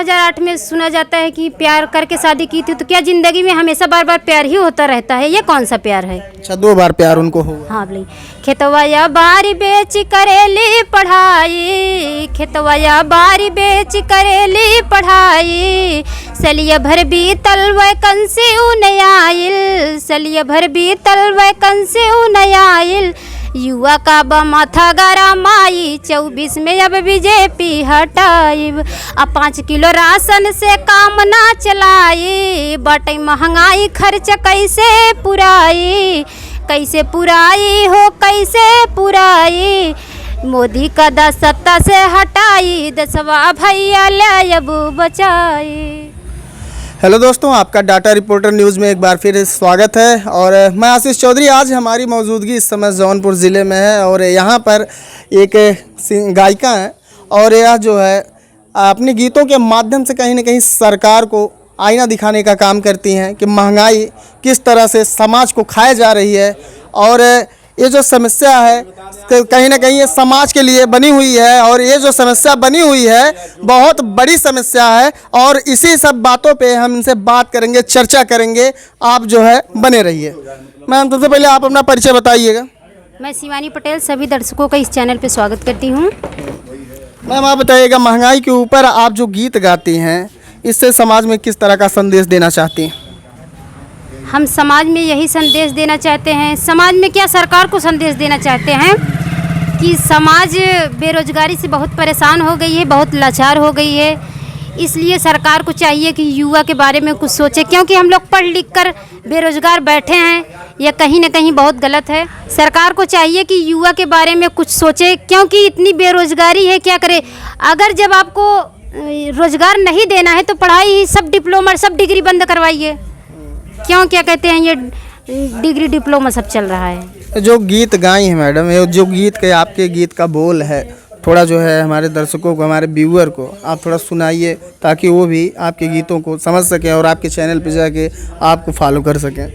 2008 में सुना जाता है कि प्यार करके शादी की थी, तो क्या जिंदगी में हमेशा बार बार प्यार ही होता रहता है? ये कौन सा प्यार है? अच्छा, 2 बार प्यार उनको हुआ। हाँ बोली। खेतवा या बारी बेच करेली पढ़ाई, खेतवा या बारी बेच करेली पढ़ाई, सलिया भर बीतल वैकंसी उनयाइल, सलिया भर बीतल वैकंसी उनयाइल, युवा का बा माथा गरमाई, 24 में अब बीजेपी हटाइब, अब 5 किलो राशन से काम ना चलाई, बाटे महंगाई खर्च कैसे पुराई, कैसे पुराई हो कैसे पुराई, मोदी का 10 सत्ता से हटाई, 10वां भैया ले अब बचाई। हेलो दोस्तों, आपका डाटा रिपोर्टर न्यूज़ में एक बार फिर स्वागत है। और मैं आशीष चौधरी। आज हमारी मौजूदगी इस समय जौनपुर ज़िले में है और यहाँ पर एक गायिका है और यह जो है अपने गीतों के माध्यम से कहीं ना कहीं सरकार को आईना दिखाने का काम करती हैं कि महंगाई किस तरह से समाज को खाए जा रही है और ये जो समस्या है कहीं ना कहीं ये समाज के लिए बनी हुई है और ये जो समस्या बनी हुई है बहुत बड़ी समस्या है और इसी सब बातों पे हम इनसे बात करेंगे, चर्चा करेंगे। आप जो है बने रहिए। मैम, सबसे पहले आप अपना परिचय बताइएगा। मैं शिवानी पटेल सभी दर्शकों का इस चैनल पे स्वागत करती हूँ। मैम, आप बताइएगा महंगाई के ऊपर आप जो गीत गाती हैं इससे समाज में किस तरह का संदेश देना चाहती हैं? हम समाज में यही संदेश देना चाहते हैं, समाज में क्या सरकार को संदेश देना चाहते हैं कि समाज बेरोजगारी से बहुत परेशान हो गई है, बहुत लाचार हो गई है। इसलिए सरकार को चाहिए कि युवा के बारे में कुछ सोचे, क्योंकि हम लोग पढ़ लिख कर बेरोजगार बैठे हैं, यह कहीं ना कहीं बहुत गलत है। सरकार को चाहिए कि युवा के बारे में कुछ सोचे, क्योंकि इतनी बेरोजगारी है, क्या करे। अगर जब आपको रोजगार नहीं देना है तो पढ़ाई सब डिप्लोमा सब डिग्री बंद करवाइए। क्यों, क्या कहते हैं, ये डिग्री डिप्लोमा सब चल रहा है। जो गीत गाई हैं मैडम, ये जो गीत के आपके गीत का बोल है, थोड़ा जो है हमारे दर्शकों को, हमारे व्यूअर को आप थोड़ा सुनाइए ताकि वो भी आपके गीतों को समझ सकें और आपके चैनल पे जाके आपको फॉलो कर सकें।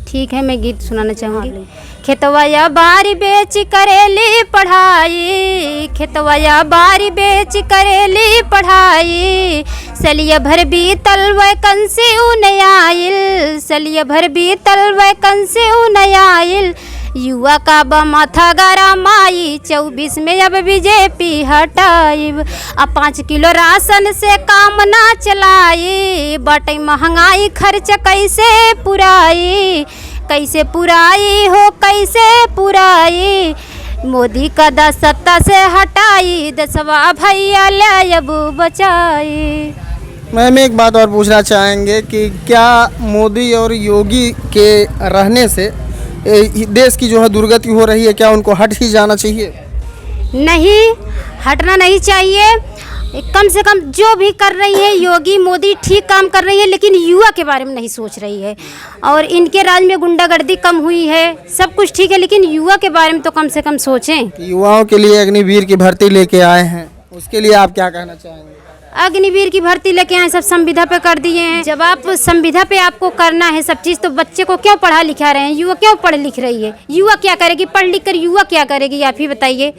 ठीक है, मैं गीत सुनाना चाहूँगी। खेतवा या बारी बेच करेली पढ़ाई, खेतवा या बारी बेच करेली पढ़ाई, सलिया भर बीतल वैकंसी उनयाइल, सलिया भर बीतल वैकंसी उनयाइल, युवा का बा माथा गरमाई, 24 में अब बीजेपी हटाइब, अब 5 किलो राशन से काम ना चलाई, बाटे महंगाई खर्च कैसे पुराई, कैसे पुराई हो कैसे पुराई, मोदी का 10 सत्ता से हटाई, 10वां भैया ले अब बचाई। मैम, एक बात और पूछना चाहेंगे कि क्या मोदी और योगी के रहने से देश की जो है दुर्गति हो रही है, क्या उनको हट ही जाना चाहिए? नहीं, हटना नहीं चाहिए। कम से कम जो भी कर रही है योगी मोदी ठीक काम कर रही है, लेकिन युवा के बारे में नहीं सोच रही है। और इनके राज में गुंडागर्दी कम हुई है, सब कुछ ठीक है, लेकिन युवा के बारे में तो कम से कम सोचें। युवाओं के लिए अग्निवीर की भर्ती लेके आए हैं, उसके लिए आप क्या कहना चाहेंगे? अग्निवीर की भर्ती लेके आए, सब संविदा पे कर दिए हैं। जब आप संविदा पे आपको करना है सब चीज़, तो बच्चे को क्यों पढ़ा लिखा रहे हैं? युवा क्यों पढ़ लिख रही है? युवा क्या करेगी? पढ़ लिख कर युवा क्या करेगी? आप ही बताइए।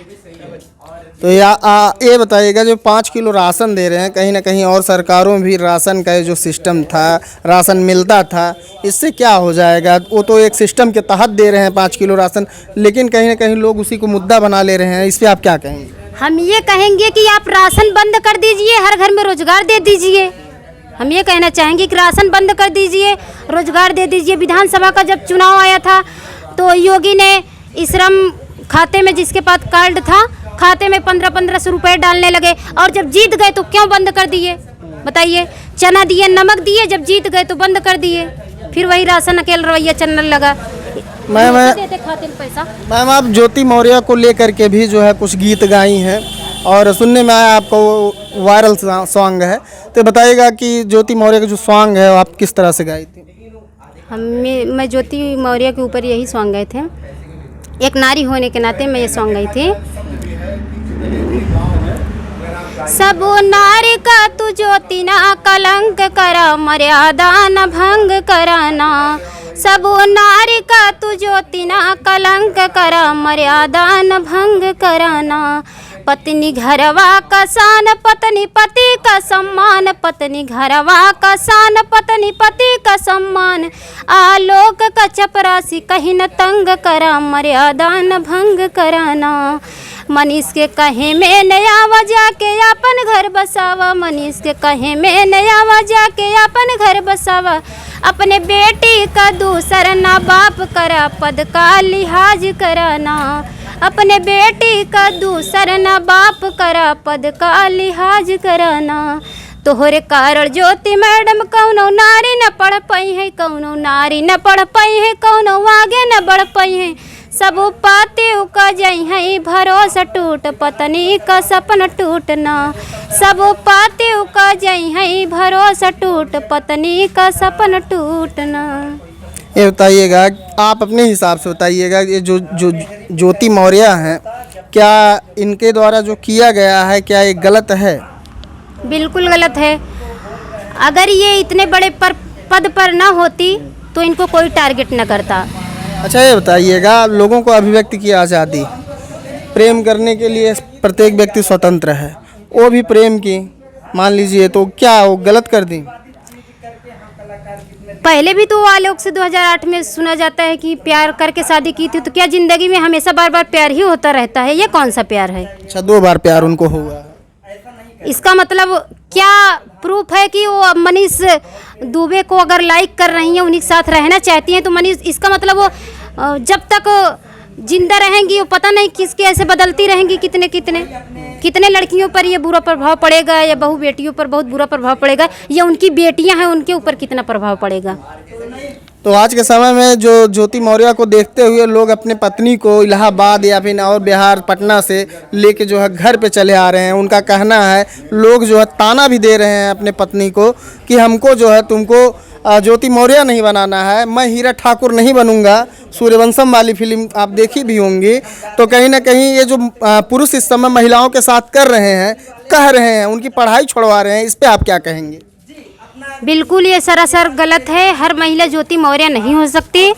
तो ये बताइएगा, जो 5 किलो राशन दे रहे हैं, कहीं ना कहीं और सरकारों भी राशन का जो सिस्टम था, राशन मिलता था, इससे क्या हो जाएगा? वो तो एक सिस्टम के तहत दे रहे हैं 5 किलो राशन, लेकिन कहीं ना कहीं लोग उसी को मुद्दा बना ले रहे हैं। इस पर आप क्या कहेंगे? हम ये कहेंगे कि आप राशन बंद कर दीजिए, हर घर में रोजगार दे दीजिए। हम ये कहना चाहेंगे कि राशन बंद कर दीजिए, रोजगार दे दीजिए। विधानसभा का जब चुनाव आया था तो योगी ने श्रम खाते में, जिसके पास कार्ड था, खाते में 1500 रुपये डालने लगे, और जब जीत गए तो क्यों बंद कर दिए? बताइए। चना दिए, नमक दिए, जब जीत गए तो बंद कर दिए। फिर वही राशन अकेला रवैया चलने लगा। मैम, आप ज्योति मौर्य को लेकर के भी जो है कुछ गीत गाई हैं और सुनने में आया आपको वायरल सॉन्ग है, तो बताइएगा कि ज्योति मौर्य का जो सॉन्ग है आप किस तरह से गाई थी? मैं ज्योति मौर्य के ऊपर यही सॉन्ग गाए थे। एक नारी होने के नाते मैं ये सॉन्ग गाई थी। सब नारी का तू ज्योति ना कलंक करा, मर्यादा न भंग कराना, सब नारी का तू ज्योति ना कलंक करा, मर्यादा न भंग कराना, पत्नी घरवा का शान, पत्नी पति का सम्मान, पत्नी घरवा का शान, पत्नी पति का सम्मान। आलोक का चपरासी कहीं न तंग करा, मर्यादा न भंग कराना। मनीष के कहे में नया वजह के अपन घर बसावा, मनीष के कहे में नया वजह के अपन घर बसावा। अपने बेटी का दूसरा ना बाप करा, पद का लिहाज कराना। अपने बेटी का दूसरा ना बाप करा, पद का लिहाज कराना। तोहरे कारण ज्योति मैडम कौनो नारी न पढ़ पाई है, कौनो नारी न पढ़ पाई है, कौनो आगे न बढ़ पाई है। सब पाते का जई है भरोसा टूट, पत्नी का सपन टूटना। सब पाते का जई है भरोसा टूट, पत्नी का सपन टूटना। ये बताइएगा, आप अपने हिसाब से बताइएगा, ये जो ज्योति मौर्य हैं, क्या इनके द्वारा जो किया गया है क्या ये गलत है? बिल्कुल गलत है। अगर ये इतने बड़े पद पर ना होती तो इनको कोई टारगेट न करता। अच्छा ये बताइएगा, लोगों को अभिव्यक्ति की आज़ादी, प्रेम करने के लिए प्रत्येक व्यक्ति स्वतंत्र है, वो भी प्रेम की मान लीजिए, तो क्या वो गलत कर दी? पहले भी तो आलोक से 2008 में सुना जाता है कि प्यार करके शादी की थी, तो क्या जिंदगी में हमेशा बार बार प्यार ही होता रहता है? ये कौन सा प्यार है? अच्छा 2 बार प्यार उनको हुआ, इसका मतलब क्या प्रूफ है कि वो मनीष दुबे को अगर लाइक कर रही हैं, उन्हीं के साथ रहना चाहती हैं, तो मनीष, इसका मतलब वो जब तक जिंदा रहेंगी वो पता नहीं किसके ऐसे बदलती रहेंगी, कितने लड़कियों पर ये बुरा प्रभाव पड़ेगा, या बहू बेटियों पर बहुत बुरा प्रभाव पड़ेगा, या उनकी बेटियां हैं उनके ऊपर कितना प्रभाव पड़ेगा। तो आज के समय में जो ज्योति मौर्य को देखते हुए लोग अपने पत्नी को इलाहाबाद या फिर और बिहार पटना से लेके जो है घर पे चले आ रहे हैं। उनका कहना है, लोग जो है ताना भी दे रहे हैं अपने पत्नी को कि हमको जो है तुमको ज्योति मौर्य नहीं बनाना है, मैं हीरा ठाकुर नहीं बनूंगा। सूर्यवंशम वाली फिल्म आप देखी भी होंगी। तो कहीं ना कहीं ये जो पुरुष इस समय महिलाओं के साथ कर रहे हैं, कह रहे हैं, उनकी पढ़ाई छुड़वा रहे हैं, इस पर आप क्या कहेंगे? बिल्कुल ये सरासर गलत है। हर महिला ज्योति मौर्य नहीं हो सकती।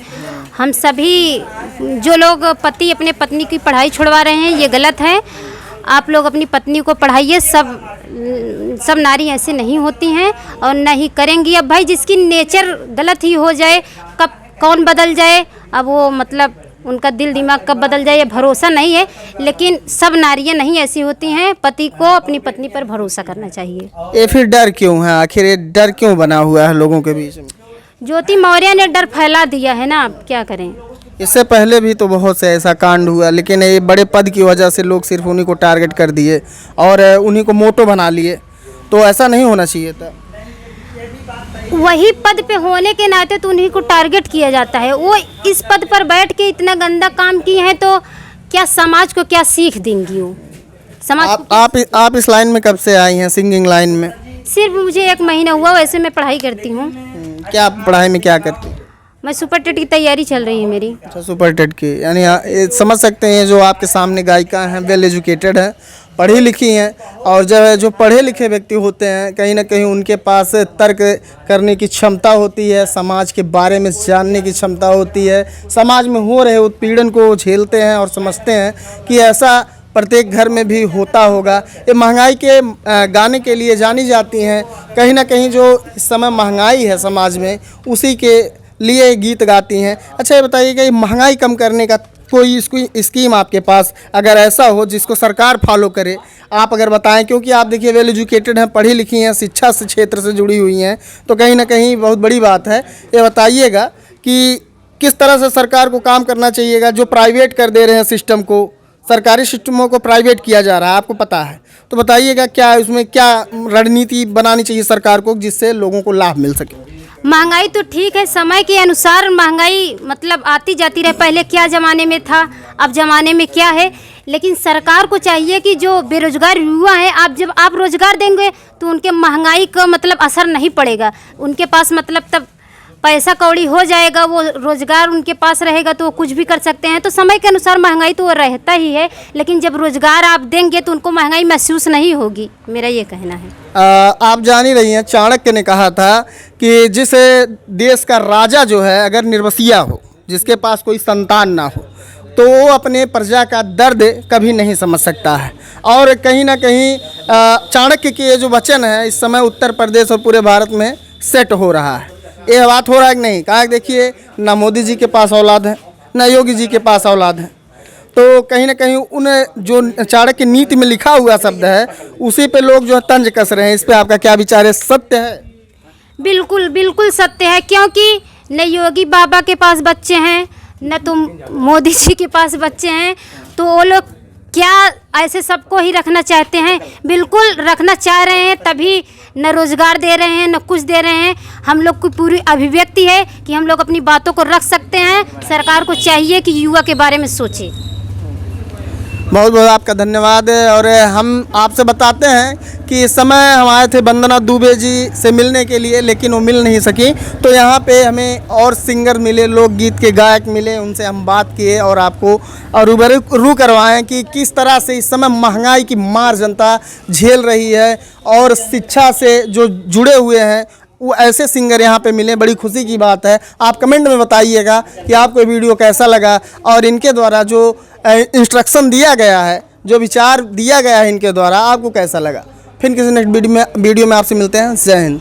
हम सभी जो लोग पति अपने पत्नी की पढ़ाई छुड़वा रहे हैं, ये गलत है। आप लोग अपनी पत्नी को पढ़ाइए। सब नारी ऐसे नहीं होती हैं और न ही करेंगी। अब भाई जिसकी नेचर गलत ही हो जाए, कब कौन बदल जाए, अब वो मतलब उनका दिल दिमाग कब बदल जाए ये भरोसा नहीं है। लेकिन सब नारियां नहीं ऐसी होती हैं। पति को अपनी पत्नी पर भरोसा करना चाहिए। ये फिर डर क्यों है? आखिर ये डर क्यों बना हुआ है लोगों के बीच में? ज्योति मौर्य ने डर फैला दिया है ना, अब क्या करें। इससे पहले भी तो बहुत से ऐसा कांड हुआ, लेकिन ये बड़े पद की वजह से लोग सिर्फ उन्हीं को टारगेट कर दिए और उन्हीं को मोटो बना लिए। तो ऐसा नहीं होना चाहिए था। वही पद पे होने के नाते तो उन्हीं को टारगेट किया जाता है। वो इस पद पर बैठ के इतना गंदा काम किए हैं, तो क्या समाज को क्या सीख देंगी वो? समाज आप इस लाइन में कब से आई हैं, सिंगिंग लाइन में? सिर्फ मुझे 1 महीना हुआ। वैसे मैं पढ़ाई करती हूँ। क्या पढ़ाई में क्या करती हैं? मैं सुपर टेट की तैयारी चल रही है मेरी। अच्छा सुपर टेट की, यानी ये समझ सकते हैं जो आपके सामने गायिका हैं वेल एजुकेटेड हैं, पढ़ी लिखी हैं। और जब जो पढ़े लिखे व्यक्ति होते हैं, कहीं ना कहीं उनके पास तर्क करने की क्षमता होती है, समाज के बारे में जानने की क्षमता होती है, समाज में हो रहे उत्पीड़न को झेलते हैं और समझते हैं कि ऐसा प्रत्येक घर में भी होता होगा। ये महंगाई के गाने के लिए जानी जाती हैं। कहीं ना कहीं जो इस समय महंगाई है समाज में, उसी के लिए गीत गाती हैं। अच्छा ये बताइए कि महंगाई कम करने का कोई स्कीम आपके पास अगर ऐसा हो जिसको सरकार फॉलो करे, आप अगर बताएं, क्योंकि आप देखिए वेल एजुकेटेड हैं, पढ़ी लिखी हैं, शिक्षा से क्षेत्र से जुड़ी हुई हैं, तो कहीं ना कहीं बहुत बड़ी बात है। ये बताइएगा कि किस तरह से सरकार को काम करना चाहिएगा। जो प्राइवेट कर दे रहे हैं सिस्टम को, सरकारी सिस्टमों को प्राइवेट किया जा रहा है, आपको पता है, तो बताइएगा क्या उसमें क्या रणनीति बनानी चाहिए सरकार को जिससे लोगों को लाभ मिल सके? महंगाई तो ठीक है, समय के अनुसार महंगाई मतलब आती जाती रहे। पहले क्या ज़माने में था, अब ज़माने में क्या है। लेकिन सरकार को चाहिए कि जो बेरोजगार युवा है, जब आप रोजगार देंगे तो उनके महंगाई का मतलब असर नहीं पड़ेगा। उनके पास मतलब तब पैसा कौड़ी हो जाएगा, वो रोजगार उनके पास रहेगा तो वो कुछ भी कर सकते हैं। तो समय के अनुसार महंगाई तो वो रहता ही है, लेकिन जब रोजगार आप देंगे तो उनको महंगाई महसूस नहीं होगी, मेरा ये कहना है। आप जान ही रही हैं, चाणक्य ने कहा था कि जिस देश का राजा जो है अगर निर्वसिया हो, जिसके पास कोई संतान ना हो, तो वो अपने प्रजा का दर्द कभी नहीं समझ सकता है। और कहीं ना कहीं चाणक्य के ये जो वचन है इस समय उत्तर प्रदेश और पूरे भारत में सेट हो रहा है। ये बात हो रहा है कि नहीं? कहा देखिए, ना मोदी जी के पास औलाद है, ना योगी जी के पास औलाद है। तो कहीं ना कहीं उन जो चाणक्य नीति में लिखा हुआ शब्द है उसी पे लोग जो है तंज कस रहे हैं। इस पे आपका क्या विचार है? सत्य है? बिल्कुल बिल्कुल सत्य है, क्योंकि न योगी बाबा के पास बच्चे हैं, न तुम मोदी जी के पास बच्चे हैं, तो वो लोग क्या ऐसे सबको ही रखना चाहते हैं? बिल्कुल रखना चाह रहे हैं, तभी न रोज़गार दे रहे हैं न कुछ दे रहे हैं। हम लोग की पूरी अभिव्यक्ति है कि हम लोग अपनी बातों को रख सकते हैं। सरकार को चाहिए कि युवा के बारे में सोचे। बहुत बहुत आपका धन्यवाद। और हम आपसे बताते हैं कि इस समय हम आए थे वंदना दुबे जी से मिलने के लिए, लेकिन वो मिल नहीं सकी। तो यहाँ पे हमें और सिंगर मिले, लोकगीत के गायक मिले, उनसे हम बात किए और आपको रूबरू करवाएं कि किस तरह से इस समय महंगाई की मार जनता झेल रही है और शिक्षा से जो जुड़े हुए हैं वो ऐसे सिंगर यहाँ पे मिले। बड़ी खुशी की बात है। आप कमेंट में बताइएगा कि आपको वीडियो कैसा लगा और इनके द्वारा जो इंस्ट्रक्शन दिया गया है, जो विचार दिया गया है इनके द्वारा, आपको कैसा लगा। फिर किसी नेक्स्ट वीडियो में आपसे मिलते हैं। जय हिंद।